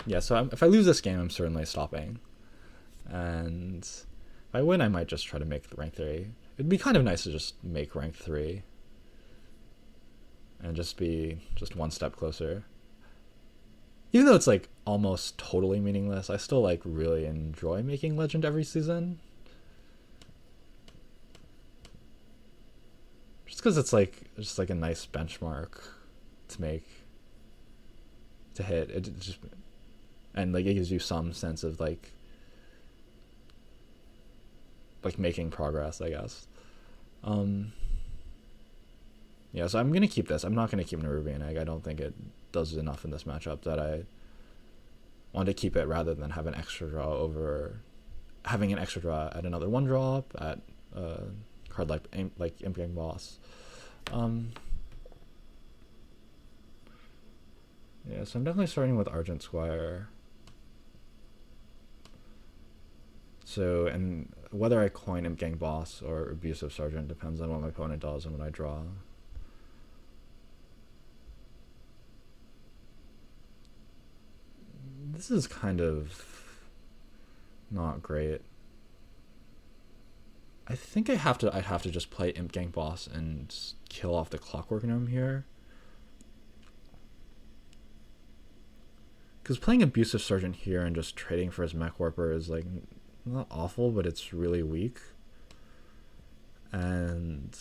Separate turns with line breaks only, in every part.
yeah, so if I lose this game, I'm certainly stopping. And if I win, I might just try to make rank 3. It'd be kind of nice to just make rank 3 and just be just one step closer. Even though it's like almost totally meaningless, I still like really enjoy making Legend every season. Just because it's like just like a nice benchmark to make, to hit. It just, and like it gives you some sense of like making progress, I guess. Yeah, so I'm gonna keep this. I'm not gonna keep Nerubian Egg. I don't think it does enough in this matchup that I want to keep it rather than have an extra draw over having an extra draw at another one drop at a card like Imp Gang Boss. Yeah, so I'm definitely starting with Argent Squire. So, and whether I coin Imp Gang Boss or Abusive Sergeant depends on what my opponent does and what I draw. This is kind of not great. I think I'd have to just play Imp Gang Boss and kill off the Clockwork Gnome here. Because playing Abusive Sergeant here and just trading for his Mech Warper is like not awful, but it's really weak. And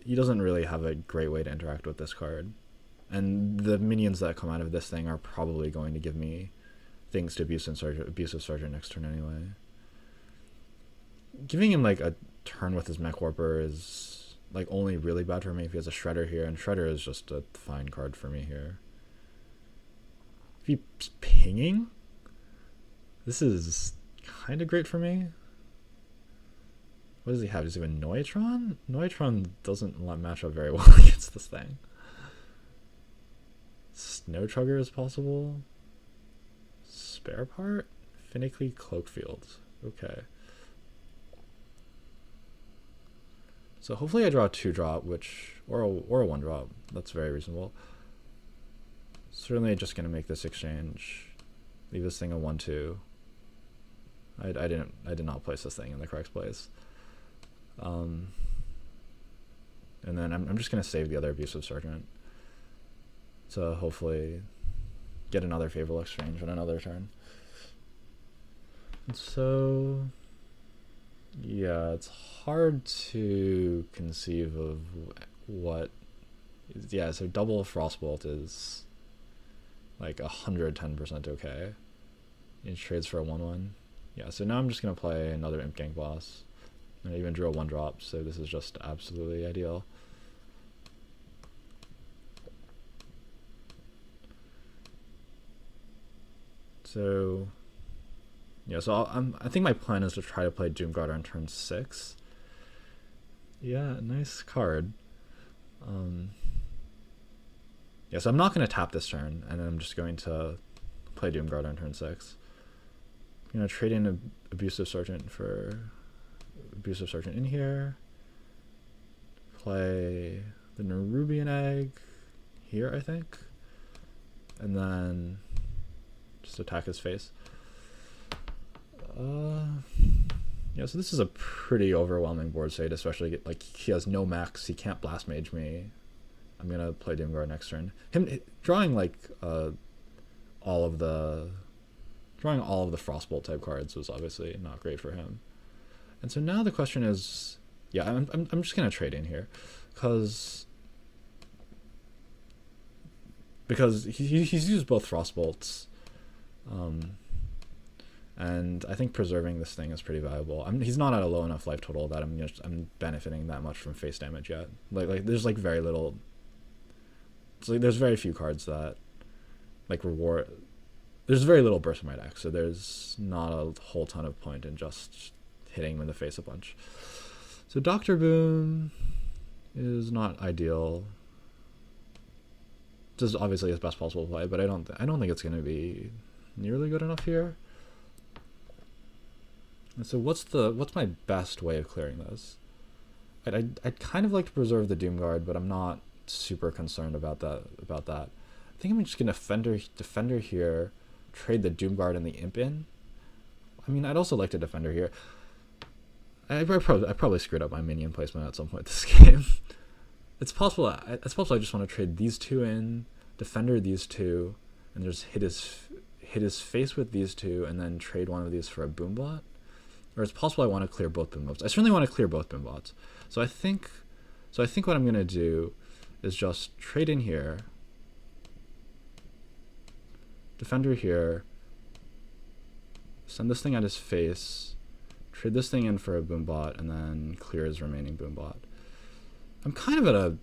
he doesn't really have a great way to interact with this card. And the minions that come out of this thing are probably going to give me things to Abusive Sergeant next turn anyway. Giving him like a turn with his Mech Warper is like only really bad for me if he has a Shredder here, and Shredder is just a fine card for me here. If he's pinging, this is kind of great for me. What does he have? Does he have a Noitron? Noitron doesn't match up very well against this thing. Snow Chugger is possible. Spare part? Finicky Cloakfield. Okay. So hopefully I draw a 2-drop, or a 1-drop. That's very reasonable. Certainly just gonna make this exchange. Leave this thing a 1-2. I did not place this thing in the correct place. And then I'm just gonna save the other Abusive Sergeant to hopefully get another favorable exchange on another turn. And so yeah, it's hard to conceive of what. Yeah, so double Frostbolt is like 110% okay. It trades for a 1/1. Yeah, so now I'm just gonna play another Imp Gang Boss. And I even drew a 1-drop, so this is just absolutely ideal. So yeah, so I think my plan is to try to play Doomguard on turn 6. Yeah, nice card. Yeah, so I'm not going to tap this turn, and I'm just going to play Doomguard on turn 6. I'm going to trade in Abusive Sergeant for Abusive Sergeant in here. Play the Nerubian Egg here, I think. And then just attack his face. Yeah, so this is a pretty overwhelming board state, especially like he has no max, he can't Blast Mage me. I'm gonna play Doomguard next turn. Him drawing like all of the Frostbolt type cards was obviously not great for him. And so now the question is, yeah, I'm just gonna trade in here, because he's used both Frostbolts. And I think preserving this thing is pretty valuable. He's not at a low enough life total that I'm benefiting that much from face damage yet. Like there's like very little. It's like there's very few cards that like reward. There's very little burst in my deck, so there's not a whole ton of point in just hitting him in the face a bunch. So Dr. Boom is not ideal. This is obviously his best possible play, but I don't think it's going to be nearly good enough here. And so what's my best way of clearing this? I'd kind of like to preserve the Doomguard, but I'm not super concerned about that. I think I'm just gonna defender here, trade the Doomguard and the Imp in. I mean, I'd also like to defender here. I probably screwed up my minion placement at some point this game. It's possible. I just want to trade these two in, defender these two, and just hit his face with these two, and then trade one of these for a Boombot. Or it's possible I want to clear both Boombots. I certainly want to clear both Boombots. So I think what I'm gonna do is just trade in here, defender here, send this thing at his face, trade this thing in for a Boombot, and then clear his remaining Boombot. I'm kind of at a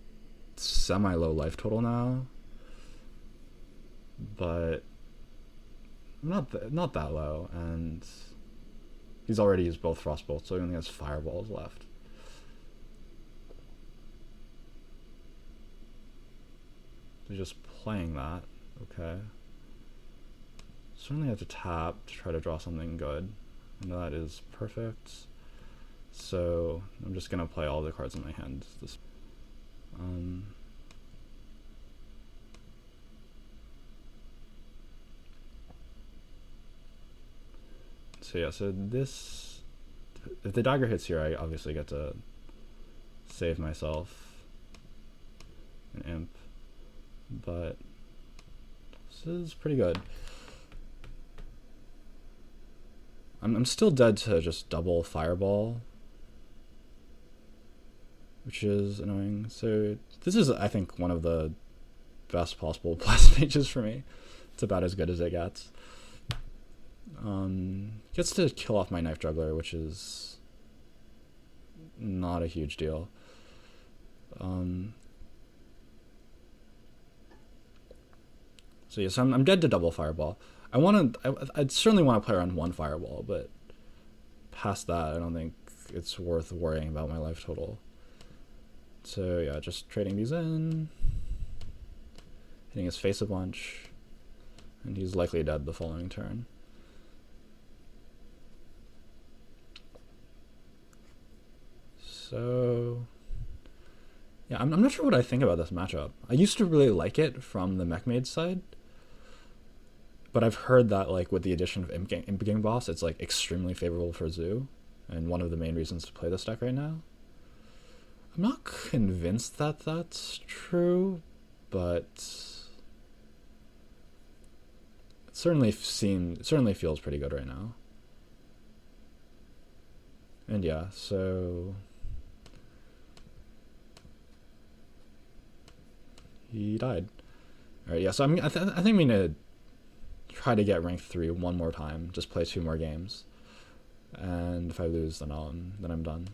semi-low life total now, but not that low, and he's already used both Frostbolts, so he only has Fireballs left. So just playing that, okay. Certainly have to tap to try to draw something good, and that is perfect. So I'm just gonna play all the cards in my hand. So yeah, so this, if the dagger hits here, I obviously get to save myself an Imp, but this is pretty good. I'm still dead to just double Fireball, which is annoying. So this is, I think, one of the best possible Blast Mages for me. It's about as good as it gets. Gets to kill off my Knife Juggler, which is not a huge deal. So yes, I'm dead to double Fireball. I'd certainly want to play around one Fireball, but past that, I don't think it's worth worrying about my life total. So yeah, just trading these in, hitting his face a bunch, and he's likely dead the following turn. So yeah, I'm not sure what I think about this matchup. I used to really like it from the Mech side, but I've heard that like with the addition of Imp Gang Boss, it's like extremely favorable for Zoo, and one of the main reasons to play this deck right now. I'm not convinced that that's true, but it certainly feels pretty good right now. And yeah, so he died. All right, yeah. So I think I'm gonna try to get rank 3 one more time. Just play 2 more games, and if I lose, then I'm done.